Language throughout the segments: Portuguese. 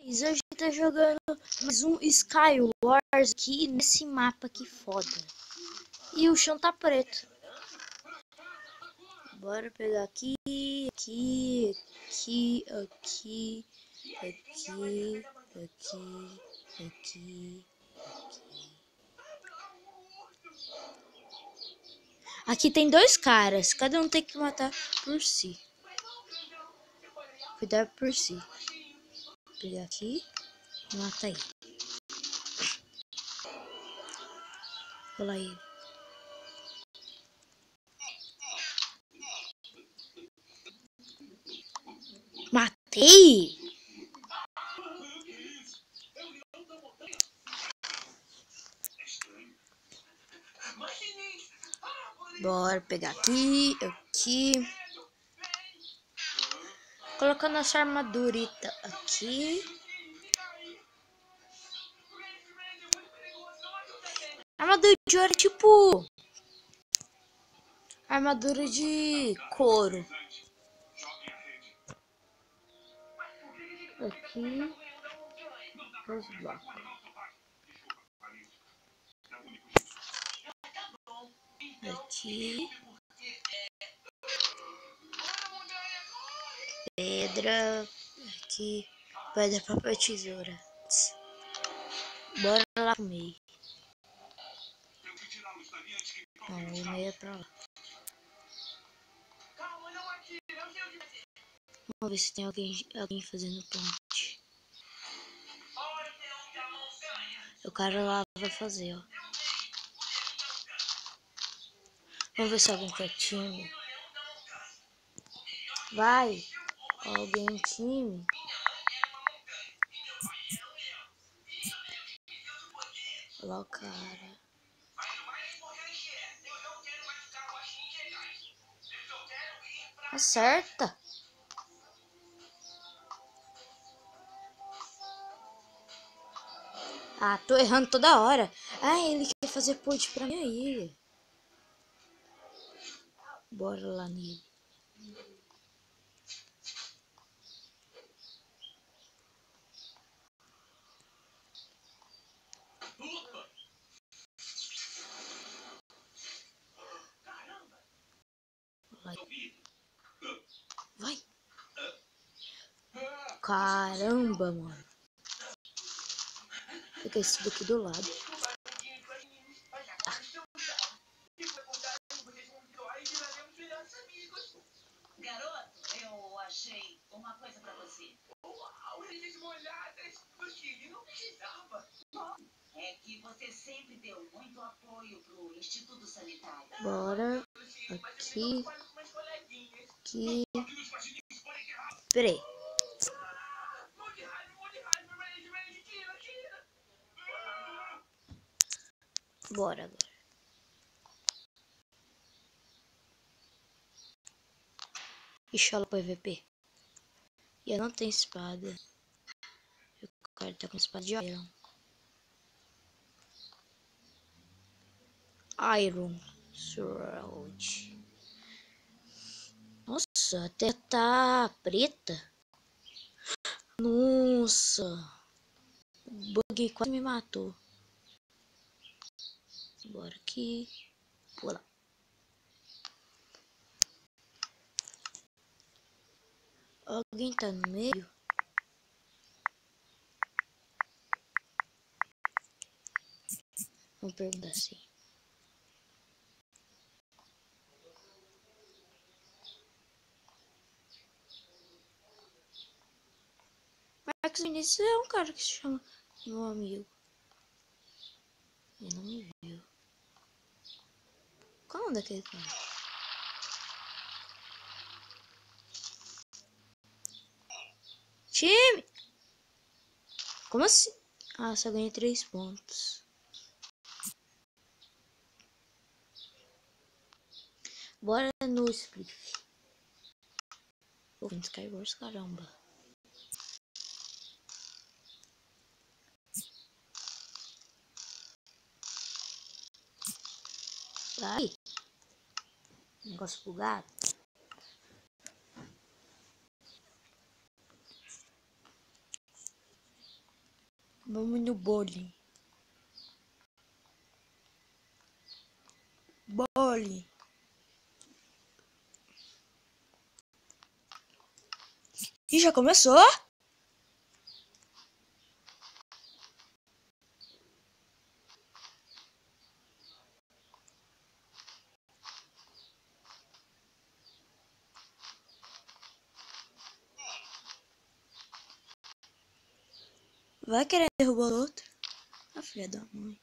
Hoje a gente tá jogando mais um Skywars aqui nesse mapa que foda. E o chão tá preto. Bora pegar aqui, aqui, aqui, aqui, aqui, aqui, aqui, aqui. Aqui tem dois caras, cada um tem que matar por si. Cuidar por si. Vou pegar aqui e matar ele. Olha lá ele. Matei! Bora pegar aqui, aqui. Colocando essa armadurita aqui. Armadura de ouro é tipo armadura de couro. Aqui. Os blocos. Aqui. Pedra. Aqui. Pedra, papel, tesoura. Bora lá pro meio. Não, o meio é pra lá. Vamos ver se tem alguém fazendo ponte. O cara lá vai fazer, ó. Vamos ver se alguém quer time. Vai! Alguém time. Olha lá o cara. Acerta! Ah, tô errando toda hora. Ah, ele quer fazer ponte pra minha ilha. Bora lá nele. Vai. Caramba, mano. Pega esse daqui do lado. Ah. Garoto, eu achei uma coisa pra você. Uau, eles molhadas do que não precisava. É que você sempre deu muito apoio pro Instituto Sanitário. Bora. Aqui. Aqui. Peraí. Bora agora. Ixi, pro PVP. E eu não tenho espada. O cara tá com espada de iron. Iron Sword. Nossa, até tá preta. Nossa. O bug quase me matou. Bora aqui. Pula. Alguém tá no meio? Vamos perguntar assim. Max Vinícius é um cara que se chama meu amigo. Ele não me viu. Qual é o nome daquele cara? Time! Como assim? Ah, só ganhei 3 pontos. Bora no Spliff. Vou vir Skywars, caramba. Vai. Negócio bugado. Vamos no bowling. Bowling. E já começou? Vai querer derrubar o outro? A filha da mãe.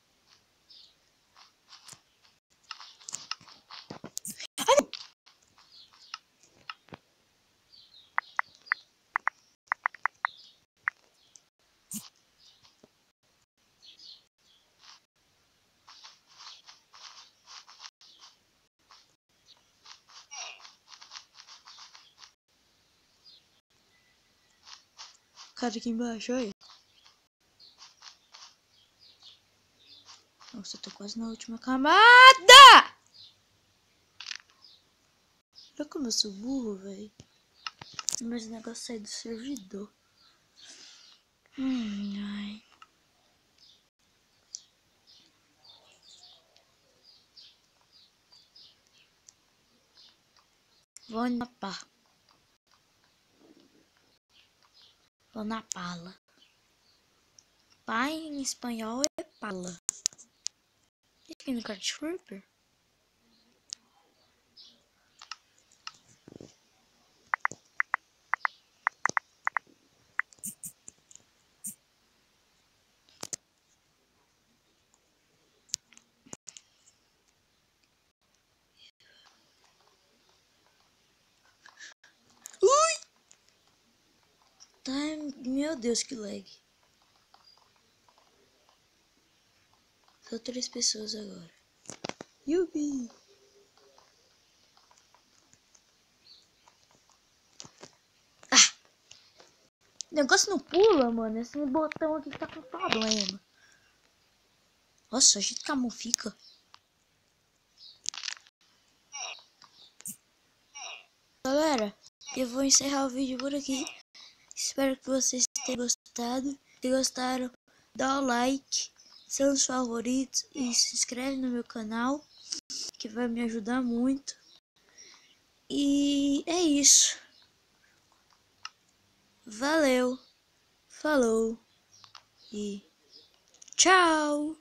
Cara aqui embaixo, olha. Nossa, eu tô quase na última camada! Olha como eu sou burro, velho. Mas o negócio sai do servidor. Ai. Vou na pá. Vou na pala. Pá em espanhol é pala. E aqui no Kart Trooper? Ui! Tá, meu Deus, que lag. Só 3 pessoas agora. Yubi! Ah! O negócio não pula, mano. Esse botão aqui tá com problema. Nossa, a gente que a mão fica. Galera, eu vou encerrar o vídeo por aqui. Espero que vocês tenham gostado. Se gostaram, dá o like, são os favoritos e se inscreve no meu canal, que vai me ajudar muito. E é isso. Valeu, falou e tchau!